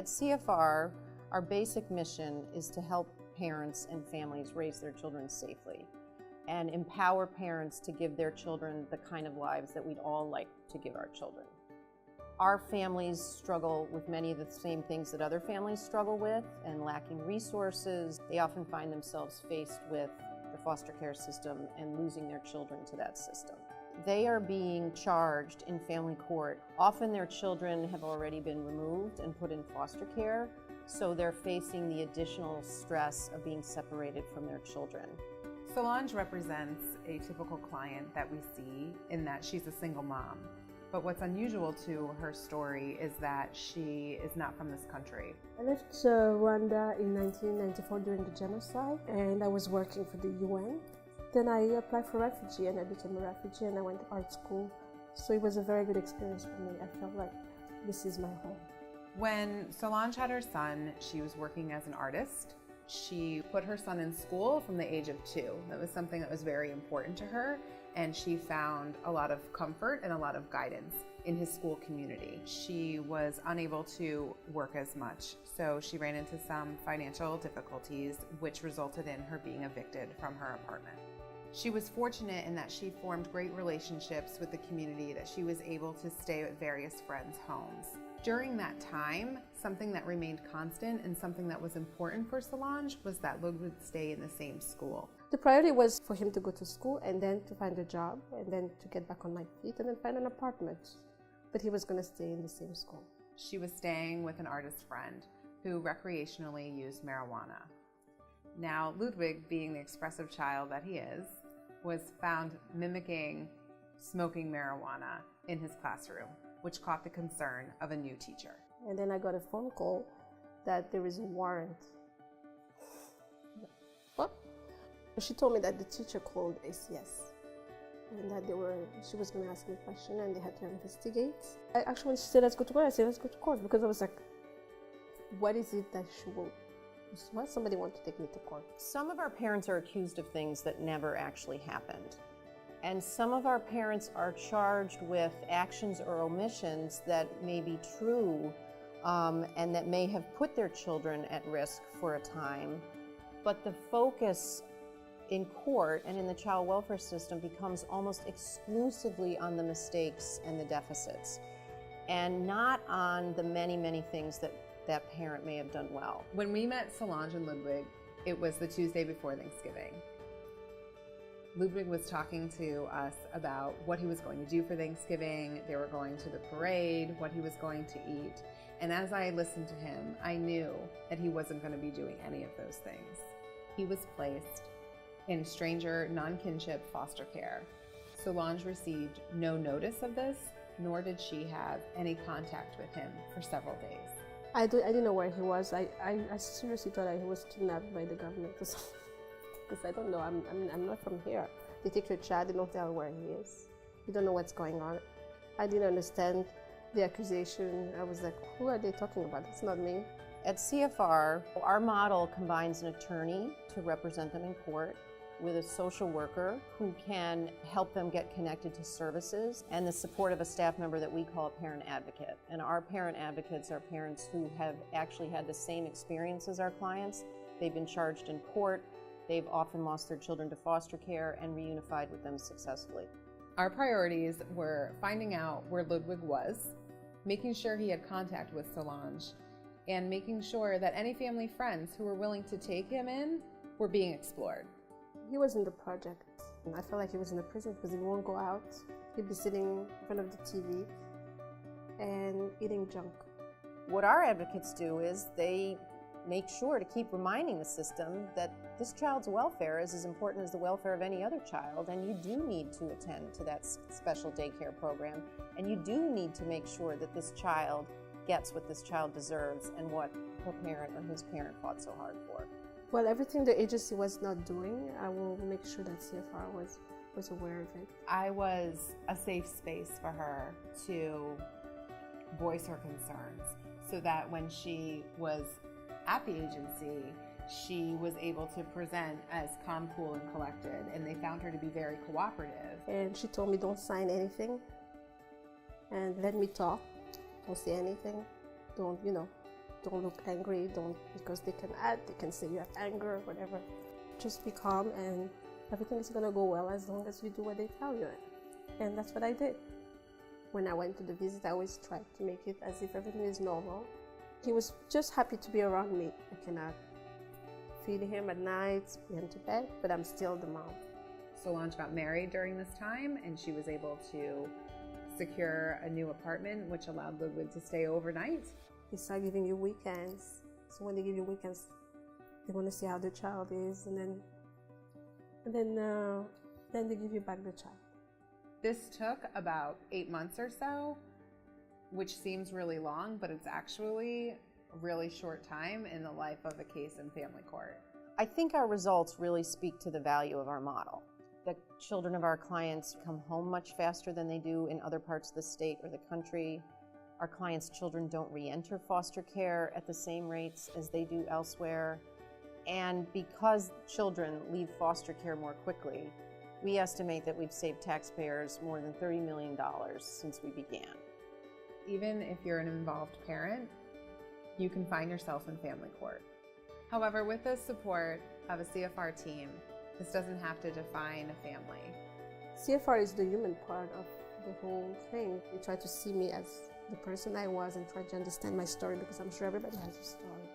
At CFR, our basic mission is to help parents and families raise their children safely and empower parents to give their children the kind of lives that we'd all like to give our children. Our families struggle with many of the same things that other families struggle with, and lacking resources. They often find themselves faced with the foster care system and losing their children to that system. They are being charged in family court. Often their children have already been removed and put in foster care, so they're facing the additional stress of being separated from their children. Solange represents a typical client that we see in that she's a single mom. But what's unusual to her story is that she is not from this country. I left Rwanda in 1994 during the genocide, and I was working for the UN. Then I applied for refugee, and I became a refugee, and I went to art school. So it was a very good experience for me. I felt like this is my home. When Solange had her son, she was working as an artist. She put her son in school from the age of 2. That was something that was very important to her, and she found a lot of comfort and a lot of guidance in his school community. She was unable to work as much, so she ran into some financial difficulties, which resulted in her being evicted from her apartment. She was fortunate in that she formed great relationships with the community, that she was able to stay at various friends' homes. During that time, something that remained constant and something that was important for Solange was that Ludwig would stay in the same school. The priority was for him to go to school and then to find a job and then to get back on my feet and then find an apartment. But he was going to stay in the same school. She was staying with an artist friend who recreationally used marijuana. Now, Ludwig, being the expressive child that he is, was found mimicking smoking marijuana in his classroom, which caught the concern of a new teacher. And then I got a phone call that there is a warrant. What? She told me that the teacher called ACS and that she was going to ask me a question and they had to investigate. When she said let's go to court, I said let's go to court because I was like, what is it that she will? Why somebody want to take me to court? Some of our parents are accused of things that never actually happened. And some of our parents are charged with actions or omissions that may be true and that may have put their children at risk for a time. But the focus in court and in the child welfare system becomes almost exclusively on the mistakes and the deficits, and not on the many, many things that that parent may have done well. When we met Solange and Ludwig, it was the Tuesday before Thanksgiving. Ludwig was talking to us about what he was going to do for Thanksgiving. They were going to the parade, what he was going to eat. And as I listened to him, I knew that he wasn't going to be doing any of those things. He was placed in stranger, non-kinship foster care. Solange received no notice of this, nor did she have any contact with him for several days. I didn't know where he was. I seriously thought he was kidnapped by the government or something. Because I don't know, I'm not from here. They take your child, they don't tell where he is. You don't know what's going on. I didn't understand the accusation. I was like, who are they talking about? It's not me. At CFR, our model combines an attorney to represent them in court with a social worker who can help them get connected to services, and the support of a staff member that we call a parent advocate. And our parent advocates are parents who have actually had the same experience as our clients. They've been charged in court. They've often lost their children to foster care and reunified with them successfully. Our priorities were finding out where Ludwig was, making sure he had contact with Solange, and making sure that any family friends who were willing to take him in were being explored. He was in the project. I felt like he was in a prison because he won't go out. He'd be sitting in front of the TV and eating junk. What our advocates do is they make sure to keep reminding the system that this child's welfare is as important as the welfare of any other child, and you do need to attend to that special daycare program, and you do need to make sure that this child gets what this child deserves and what her parent or his parent fought so hard for. Well, everything the agency was not doing, I will make sure that CFR was aware of it. I was a safe space for her to voice her concerns so that when she was at the agency, she was able to present as calm, cool, and collected, and they found her to be very cooperative. And she told me, don't sign anything, and let me talk. Don't say anything. Don't, don't look angry, don't, because they can say you have anger, whatever. Just be calm and everything is gonna go well as long as you do what they tell you. And that's what I did. When I went to the visit, I always tried to make it as if everything is normal. He was just happy to be around me. I cannot feed him at night, put him to bed, but I'm still the mom. Solange got married during this time, and she was able to secure a new apartment, which allowed Ludwig to stay overnight. They start giving you weekends. So when they give you weekends, they want to see how the child is, and then they give you back the child. This took about 8 months or so, which seems really long, but it's actually a really short time in the life of a case in family court. I think our results really speak to the value of our model. The children of our clients come home much faster than they do in other parts of the state or the country. Our clients' children don't re-enter foster care at the same rates as they do elsewhere. And because children leave foster care more quickly, we estimate that we've saved taxpayers more than $30 million since we began. Even if you're an involved parent, you can find yourself in family court. However, with the support of a CFR team, this doesn't have to define a family. CFR is the human part of the whole thing. They try to see me as the person I was and try to understand my story, because I'm sure everybody has a story.